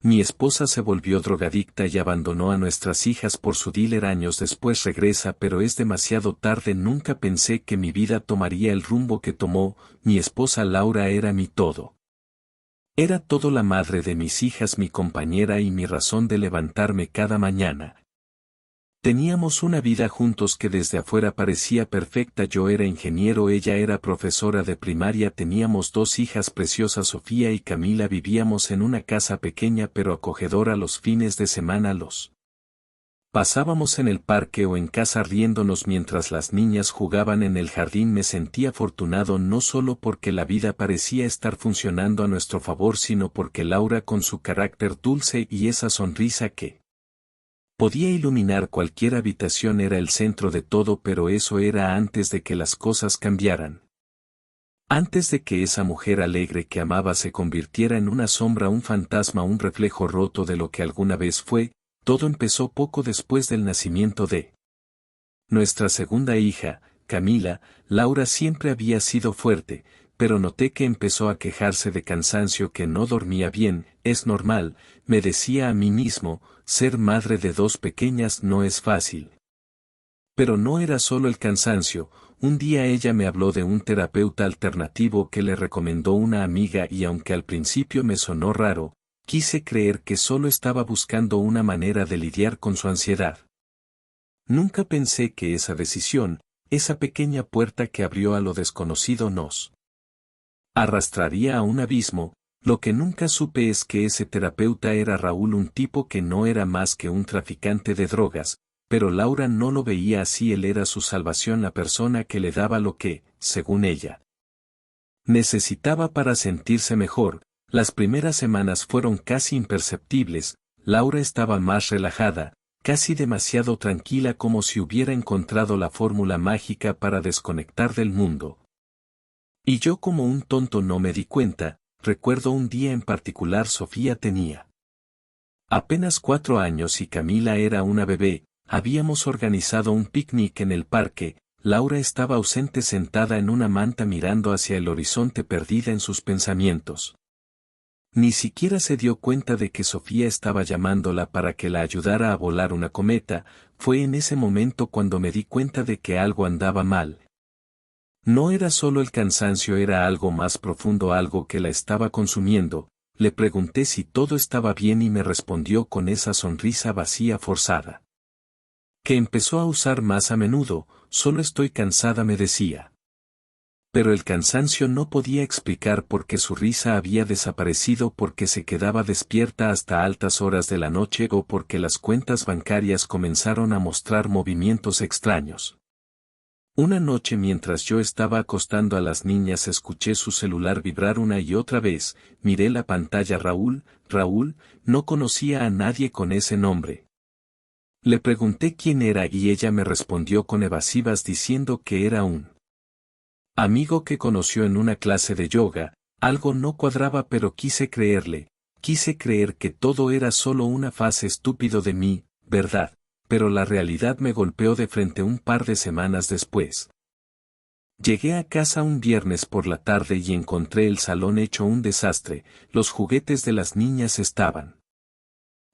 Mi esposa se volvió drogadicta y abandonó a nuestras hijas por su dealer. Años después regresa, pero es demasiado tarde. Nunca pensé que mi vida tomaría el rumbo que tomó. Mi esposa Laura era mi todo. Era todo, la madre de mis hijas, mi compañera y mi razón de levantarme cada mañana. Teníamos una vida juntos que desde afuera parecía perfecta. Yo era ingeniero, ella era profesora de primaria, teníamos 2 hijas preciosas, Sofía y Camila. Vivíamos en una casa pequeña pero acogedora. Los fines de semana los pasábamos en el parque o en casa riéndonos mientras las niñas jugaban en el jardín. Me sentía afortunado no solo porque la vida parecía estar funcionando a nuestro favor, sino porque Laura, con su carácter dulce y esa sonrisa que podía iluminar cualquier habitación, era el centro de todo. Pero eso era antes de que las cosas cambiaran. Antes de que esa mujer alegre que amaba se convirtiera en una sombra, un fantasma, un reflejo roto de lo que alguna vez fue. Todo empezó poco después del nacimiento de nuestra segunda hija, Camila. Laura siempre había sido fuerte, pero noté que empezó a quejarse de cansancio, que no dormía bien. Es normal, me decía a mí mismo, ser madre de 2 pequeñas no es fácil. Pero no era solo el cansancio. Un día ella me habló de un terapeuta alternativo que le recomendó una amiga y aunque al principio me sonó raro, quise creer que solo estaba buscando una manera de lidiar con su ansiedad. Nunca pensé que esa decisión, esa pequeña puerta que abrió a lo desconocido, nos arrastraría a un abismo. Lo que nunca supe es que ese terapeuta era Raúl, un tipo que no era más que un traficante de drogas, pero Laura no lo veía así. Él era su salvación, la persona que le daba lo que, según ella, necesitaba para sentirse mejor. Las primeras semanas fueron casi imperceptibles. Laura estaba más relajada, casi demasiado tranquila, como si hubiera encontrado la fórmula mágica para desconectar del mundo. Y yo, como un tonto, no me di cuenta. Recuerdo un día en particular. Sofía tenía apenas 4 años y Camila era una bebé. Habíamos organizado un picnic en el parque. Laura estaba ausente, sentada en una manta mirando hacia el horizonte, perdida en sus pensamientos. Ni siquiera se dio cuenta de que Sofía estaba llamándola para que la ayudara a volar una cometa. Fue en ese momento cuando me di cuenta de que algo andaba mal. No era solo el cansancio, era algo más profundo, algo que la estaba consumiendo. Le pregunté si todo estaba bien y me respondió con esa sonrisa vacía, forzada, que empezó a usar más a menudo. Solo estoy cansada, me decía. Pero el cansancio no podía explicar por qué su risa había desaparecido, porque se quedaba despierta hasta altas horas de la noche o porque las cuentas bancarias comenzaron a mostrar movimientos extraños. Una noche, mientras yo estaba acostando a las niñas, escuché su celular vibrar una y otra vez. Miré la pantalla. Raúl, no conocía a nadie con ese nombre. Le pregunté quién era y ella me respondió con evasivas diciendo que era un amigo que conoció en una clase de yoga. Algo no cuadraba, pero quise creerle. Quise creer que todo era solo una fase estúpido de mí, ¿verdad? Pero la realidad me golpeó de frente un par de semanas después. Llegué a casa un viernes por la tarde y encontré el salón hecho un desastre. Los juguetes de las niñas estaban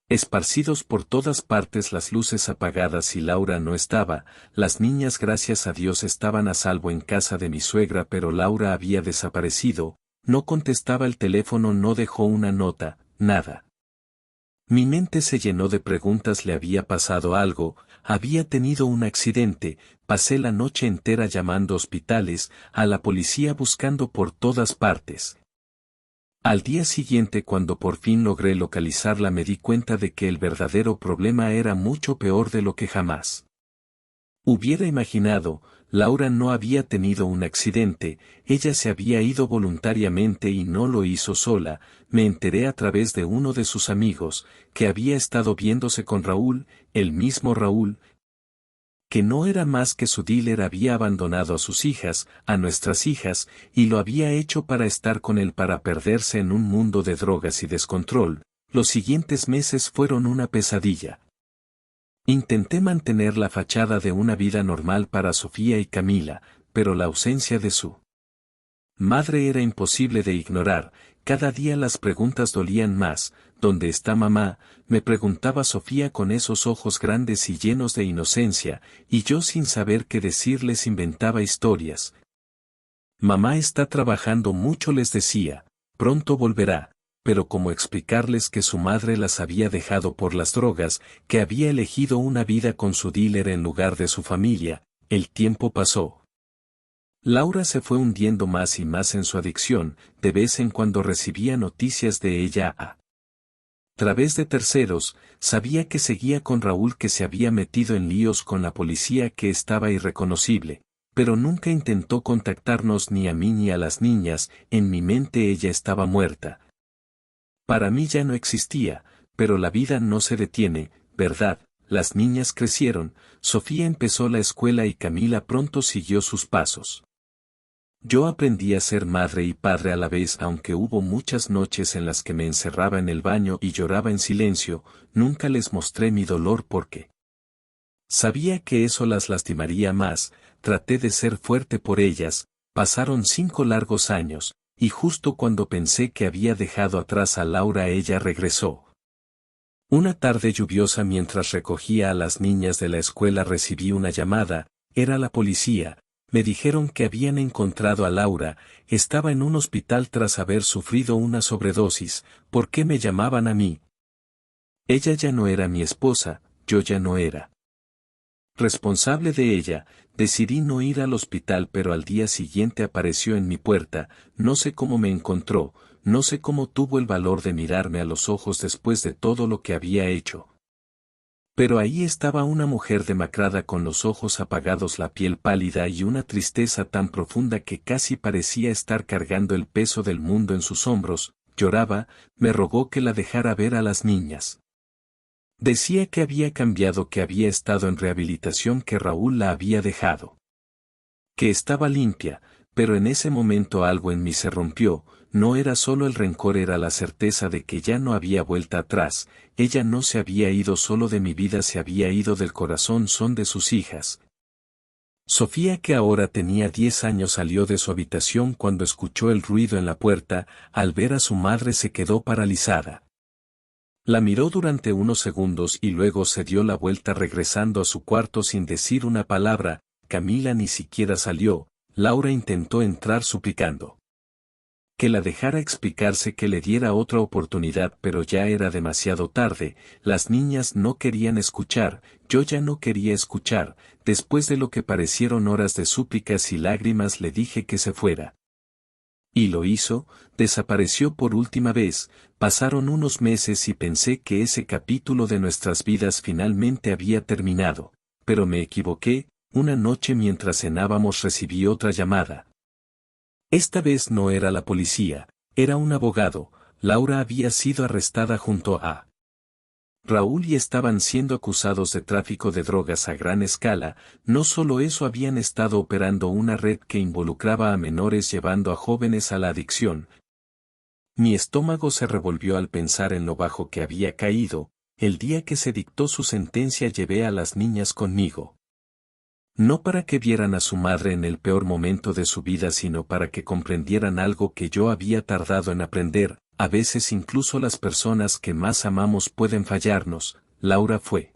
esparcidos por todas partes, las luces apagadas y Laura no estaba. Las niñas, gracias a Dios, estaban a salvo en casa de mi suegra, pero Laura había desaparecido. No contestaba el teléfono, no dejó una nota, nada. Mi mente se llenó de preguntas. ¿Le había pasado algo? ¿Había tenido un accidente? Pasé la noche entera llamando a hospitales, a la policía, buscando por todas partes. Al día siguiente, cuando por fin logré localizarla, me di cuenta de que el verdadero problema era mucho peor de lo que jamás hubiera imaginado. Laura no había tenido un accidente, ella se había ido voluntariamente y no lo hizo sola. Me enteré a través de uno de sus amigos, que había estado viéndose con Raúl, el mismo Raúl, que no era más que su dealer. Había abandonado a sus hijas, a nuestras hijas, y lo había hecho para estar con él, para perderse en un mundo de drogas y descontrol. Los siguientes meses fueron una pesadilla. Intenté mantener la fachada de una vida normal para Sofía y Camila, pero la ausencia de su madre era imposible de ignorar. Cada día las preguntas dolían más. ¿Dónde está mamá?, me preguntaba Sofía con esos ojos grandes y llenos de inocencia, y yo sin saber qué decirles inventaba historias. Mamá está trabajando mucho, les decía, pronto volverá, pero cómo explicarles que su madre las había dejado por las drogas, que había elegido una vida con su dealer en lugar de su familia. El tiempo pasó. Laura se fue hundiendo más y más en su adicción, de vez en cuando recibía noticias de ella a través de terceros, sabía que seguía con Raúl, que se había metido en líos con la policía, que estaba irreconocible, pero nunca intentó contactarnos ni a mí ni a las niñas. En mi mente ella estaba muerta. Para mí ya no existía, pero la vida no se detiene, ¿verdad? Las niñas crecieron, Sofía empezó la escuela y Camila pronto siguió sus pasos. Yo aprendí a ser madre y padre a la vez, aunque hubo muchas noches en las que me encerraba en el baño y lloraba en silencio. Nunca les mostré mi dolor porque sabía que eso las lastimaría más. Traté de ser fuerte por ellas. Pasaron 5 largos años, y justo cuando pensé que había dejado atrás a Laura, ella regresó. Una tarde lluviosa, mientras recogía a las niñas de la escuela, recibí una llamada. Era la policía. Me dijeron que habían encontrado a Laura. Estaba en un hospital tras haber sufrido una sobredosis. ¿Por qué me llamaban a mí? Ella ya no era mi esposa, yo ya no era responsable de ella. Decidí no ir al hospital, pero al día siguiente apareció en mi puerta. No sé cómo me encontró, no sé cómo tuvo el valor de mirarme a los ojos después de todo lo que había hecho. Pero ahí estaba una mujer demacrada, con los ojos apagados, la piel pálida y una tristeza tan profunda que casi parecía estar cargando el peso del mundo en sus hombros. Lloraba, me rogó que la dejara ver a las niñas. Decía que había cambiado, que había estado en rehabilitación, que Raúl la había dejado, que estaba limpia, pero en ese momento algo en mí se rompió. No era solo el rencor, era la certeza de que ya no había vuelta atrás. Ella no se había ido solo de mi vida, se había ido del corazón. Son de sus hijas. Sofía, que ahora tenía 10 años, salió de su habitación cuando escuchó el ruido en la puerta. Al ver a su madre se quedó paralizada. La miró durante unos segundos y luego se dio la vuelta, regresando a su cuarto sin decir una palabra. Camila ni siquiera salió. Laura intentó entrar suplicando que la dejara explicarse, que le diera otra oportunidad, pero ya era demasiado tarde. Las niñas no querían escuchar, yo ya no quería escuchar. Después de lo que parecieron horas de súplicas y lágrimas, le dije que se fuera. Y lo hizo. Desapareció por última vez. Pasaron unos meses y pensé que ese capítulo de nuestras vidas finalmente había terminado. Pero me equivoqué. Una noche mientras cenábamos recibí otra llamada. Esta vez no era la policía, era un abogado. Laura había sido arrestada junto a Raúl y estaban siendo acusados de tráfico de drogas a gran escala. No solo eso, habían estado operando una red que involucraba a menores, llevando a jóvenes a la adicción. Mi estómago se revolvió al pensar en lo bajo que había caído. El día que se dictó su sentencia llevé a las niñas conmigo. No para que vieran a su madre en el peor momento de su vida, sino para que comprendieran algo que yo había tardado en aprender. A veces incluso las personas que más amamos pueden fallarnos. Laura fue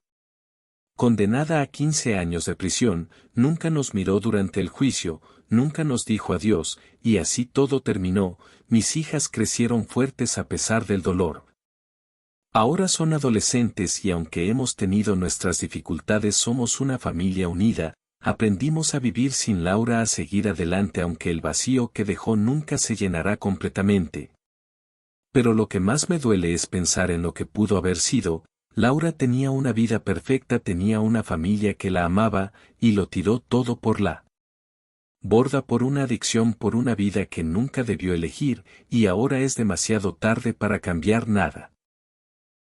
condenada a 15 años de prisión, nunca nos miró durante el juicio, nunca nos dijo adiós, y así todo terminó. Mis hijas crecieron fuertes a pesar del dolor. Ahora son adolescentes y aunque hemos tenido nuestras dificultades, somos una familia unida. Aprendimos a vivir sin Laura, a seguir adelante aunque el vacío que dejó nunca se llenará completamente. Pero lo que más me duele es pensar en lo que pudo haber sido. Laura tenía una vida perfecta, tenía una familia que la amaba, y lo tiró todo por la borda, por una adicción, por una vida que nunca debió elegir, y ahora es demasiado tarde para cambiar nada.